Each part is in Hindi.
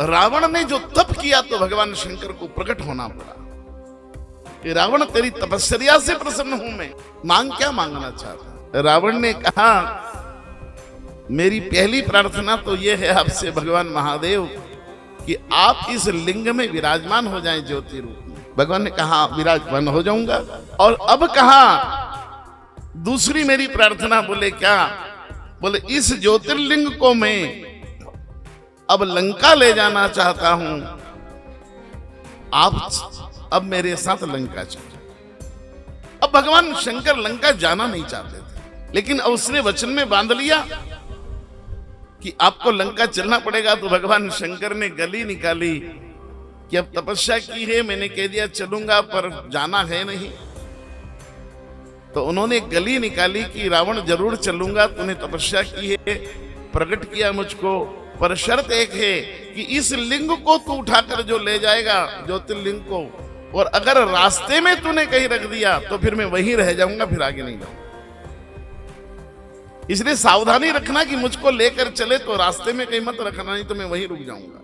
रावण ने जो तप किया तो भगवान शंकर को प्रकट होना पड़ा कि रावण तेरी तपस्या से प्रसन्न हूं मैं, मांग क्या मांगना चाहता। रावण ने कहा मेरी पहली प्रार्थना तो यह है आपसे भगवान महादेव कि आप इस लिंग में विराजमान हो जाएं ज्योति रूप में। भगवान ने कहा विराजमान हो जाऊंगा। और अब कहा दूसरी मेरी प्रार्थना, बोले क्या? बोले इस ज्योतिर्लिंग को मैं अब लंका ले जाना चाहता हूं, आप अब मेरे साथ लंका चलो। अब भगवान शंकर लंका जाना नहीं चाहते थे, लेकिन अब उसने वचन में बांध लिया कि आपको लंका चलना पड़ेगा। तो भगवान शंकर ने गली निकाली कि अब तपस्या की है, मैंने कह दिया चलूंगा पर जाना है नहीं। तो उन्होंने गली निकाली कि रावण जरूर चलूंगा, तूने तपस्या की है, प्रकट किया मुझको, पर शर्त एक है कि इस लिंग को तू उठाकर जो ले जाएगा ज्योतिर्लिंग को, और अगर रास्ते में तूने कहीं रख दिया तो फिर मैं वहीं रह जाऊंगा, फिर आगे नहीं जाऊंगा। इसलिए सावधानी रखना कि मुझको लेकर चले तो रास्ते में कहीं मत रखना, नहीं तो मैं वहीं रुक जाऊंगा।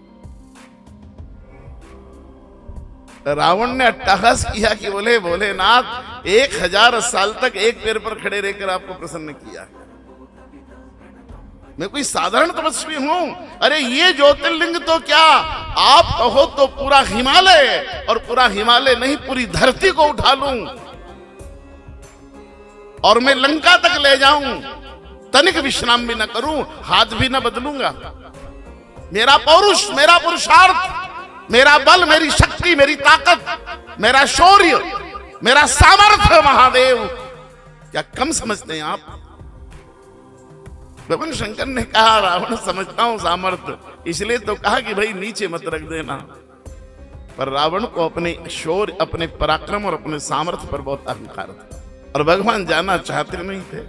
रावण ने अट्टहास किया कि बोले भोलेनाथ 1000 साल तक एक पैर पर खड़े रहकर आपको प्रसन्न किया, मैं कोई साधारण तपस्वी हूं? अरे ये ज्योतिर्लिंग तो क्या, आप कहो तो पूरा हिमालय, और पूरा हिमालय नहीं पूरी धरती को उठा लूं और मैं लंका तक ले जाऊं, तनिक विश्राम भी न करूं, हाथ भी न बदलूंगा। मेरा पौरुष, मेरा पुरुषार्थ, मेरा बल, मेरी शक्ति, मेरी ताकत, मेरा शौर्य, मेरा सामर्थ्य महादेव क्या कम समझते हैं आप? भगवान शंकर ने कहा रावण समझता हूं सामर्थ्य, इसलिए तो कहा कि भाई नीचे मत रख देना। पर रावण को अपने शौर्य, अपने पराक्रम और अपने सामर्थ्य पर बहुत अहंकार था, और भगवान जाना चाहते नहीं थे।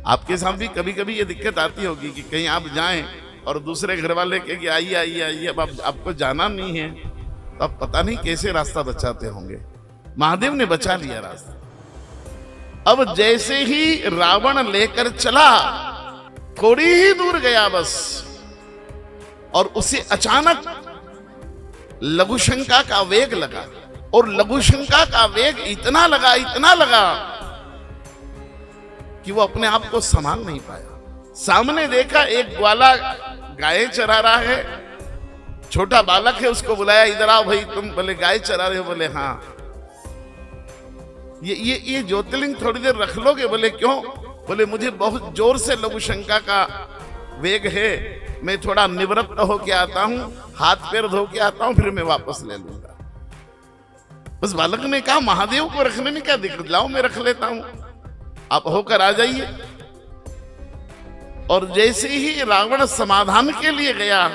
आपके साथ भी कभी कभी ये दिक्कत आती होगी कि कहीं आप जाएं और दूसरे घर वाले कहे कि आइए आइए आइए, अब आपको जाना नहीं है, तो आप पता नहीं कैसे रास्ता बचाते होंगे। महादेव ने बचा लिया रास्ता। अब जैसे ही रावण लेकर चला, थोड़ी ही दूर गया बस, और उसे अचानक लघुशंका का वेग लगा, और लघुशंका का वेग इतना लगा कि वो अपने आप को संभाल नहीं पाया। सामने देखा एक ग्वाला गाय चरा रहा है, छोटा बालक है, उसको बुलाया, इधर आओ भाई तुम। बोले गाय चरा रहे हो? बोले हाँ। ये ज्योतिर्लिंग थोड़ी देर रख लोगे? बोले क्यों? बोले मुझे बहुत जोर से लघुशंका का वेग है, मैं थोड़ा निवृत्त होके आता हूं, हाथ पैर धो के आता हूं, फिर मैं वापस ले लूंगा। बस बालक ने कहा महादेव को रखने में क्या दिक्कत, लाओ मैं रख लेता हूं, आप होकर आ जाइए। और जैसे ही रावण समाधान के लिए गया,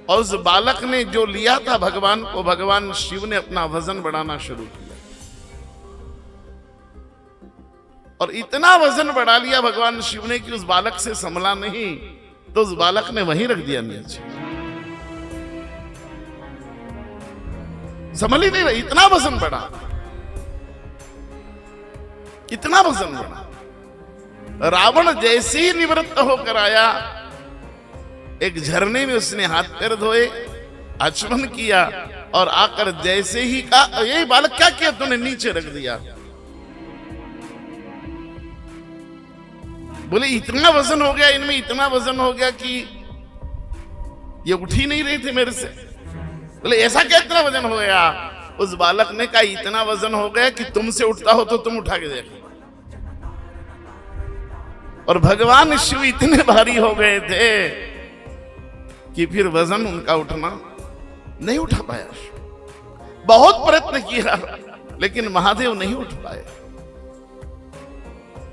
और उस बालक ने जो लिया था भगवान को, भगवान शिव ने अपना वजन बढ़ाना शुरू किया, और इतना वजन बढ़ा लिया भगवान शिव ने कि उस बालक से संभला नहीं, तो उस बालक ने वहीं रख दिया नीचे, संभल ही नहीं रही, इतना वजन बढ़ा, इतना वजन बढ़ा। रावण जैसे ही निवृत्त होकर आया, एक झरने में उसने हाथ पैर धोए, आचमन किया, और आकर जैसे ही कहा ये बालक क्या किया तूने, नीचे रख दिया। बोले इतना वजन हो गया इनमें, इतना वजन हो गया कि ये उठ ही नहीं रहे थे मेरे से। बोले ऐसा क्या इतना वजन हो गया? उस बालक ने कहा इतना वजन हो गया कि तुमसे उठता हो तो तुम उठा के देखो। और भगवान शिव इतने भारी हो गए थे कि फिर वजन उनका उठना नहीं उठा पाया। बहुत प्रयत्न किया लेकिन महादेव नहीं उठ पाए।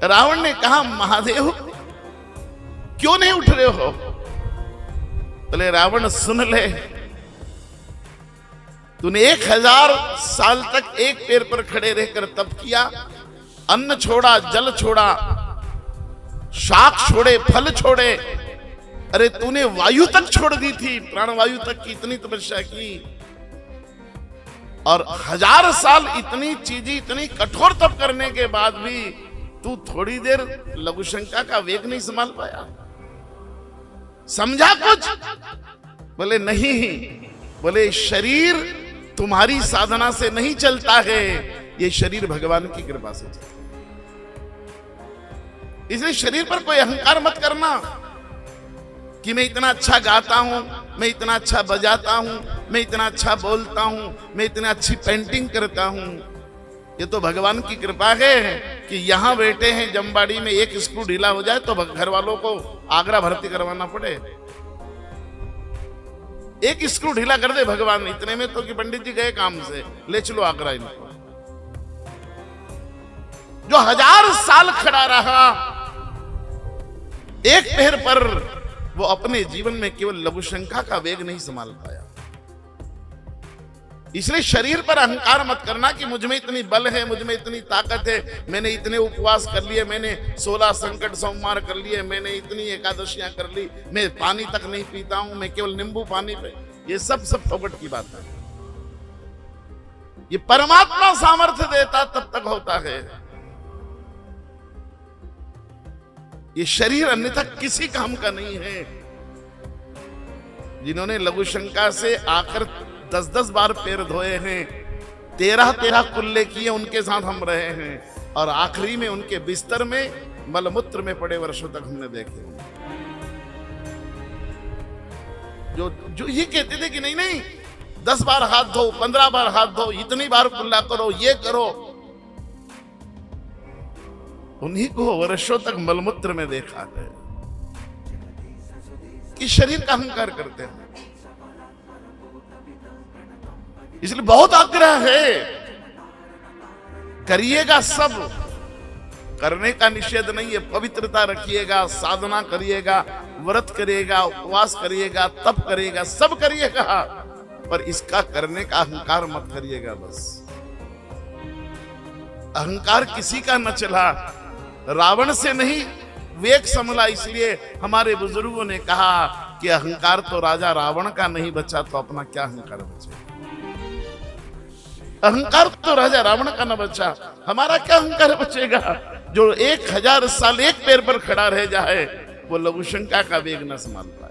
रावण ने कहा महादेव क्यों नहीं उठ रहे हो? बोले रावण सुन ले, तूने 1000 साल तक एक पैर पर खड़े रहकर तप किया, अन्न छोड़ा, जल छोड़ा, शाक छोड़े, फल छोड़े, अरे तूने वायु तक छोड़ दी थी, प्राणवायु तक की इतनी तपस्या की, और 1000 साल इतनी चीजें, इतनी कठोर तप करने के बाद भी तू थोड़ी देर लघुशंका का वेग नहीं संभाल पाया, समझा कुछ? बोले नहीं, बोले शरीर तुम्हारी साधना से नहीं चलता है, ये शरीर भगवान की कृपा से चलता है। इसलिए शरीर पर कोई अहंकार मत करना कि मैं इतना अच्छा गाता हूं, मैं इतना अच्छा बजाता हूं, मैं इतना अच्छा बोलता हूं, मैं इतना अच्छी पेंटिंग करता हूं। ये तो भगवान की कृपा है कि यहां बैठे हैं जमबाड़ी में, एक स्क्रू ढीला हो जाए तो घर वालों को आगरा भर्ती करवाना पड़े। एक स्क्रू ढीला कर दे भगवान, इतने में तो कि पंडित जी गए काम से, ले चलो आगरा इनको। जो 1000 साल खड़ा रहा एक पैर पर, वो अपने जीवन में केवल लघुशंका का वेग नहीं संभाल पाया। इसलिए शरीर पर अहंकार मत करना कि मुझ में इतनी बल है, मुझ में इतनी ताकत है, मैंने इतने उपवास कर लिए, मैंने 16 संकट सोमवार कर लिए, मैंने इतनी एकादशियां कर ली, मैं पानी तक नहीं पीता हूं, मैं केवल नींबू पानी पे। ये सब फोकट की बात है। ये परमात्मा सामर्थ्य देता तब तक होता है। ये शरीर अन्यथा किसी काम का नहीं है। जिन्होंने लघुशंका से आकर 10-10 बार पैर धोए हैं, 13-13 कुल्ले किए, उनके साथ हम रहे हैं, और आखिरी में उनके बिस्तर में मलमूत्र में पड़े वर्षों तक हमने देखे। जो ये कहते थे कि नहीं नहीं 10 बार हाथ धो, 15 बार हाथ धो, इतनी बार कुल्ला करो, ये करो, उन्हीं को वर्षों तक मलमूत्र में देखा है कि शरीर का अहंकार करते हैं। इसलिए बहुत आग्रह है, करिएगा, सब करने का निषेध नहीं है, पवित्रता रखिएगा, साधना करिएगा, व्रत करिएगा, उपवास करिएगा, तप करिएगा, सब करिएगा, पर इसका करने का अहंकार मत करिएगा। बस अहंकार किसी का न चला, रावण से नहीं वेग संभला। इसलिए हमारे बुजुर्गों ने कहा कि अहंकार तो राजा रावण का नहीं बचा, तो अपना क्या अहंकार बचे। अहंकार तो राजा रावण का न बचा, हमारा क्या अहंकार बचेगा। जो 1000 साल एक पैर पर खड़ा रह जाए, वो लघुशंका का वेग न संभाल पाए।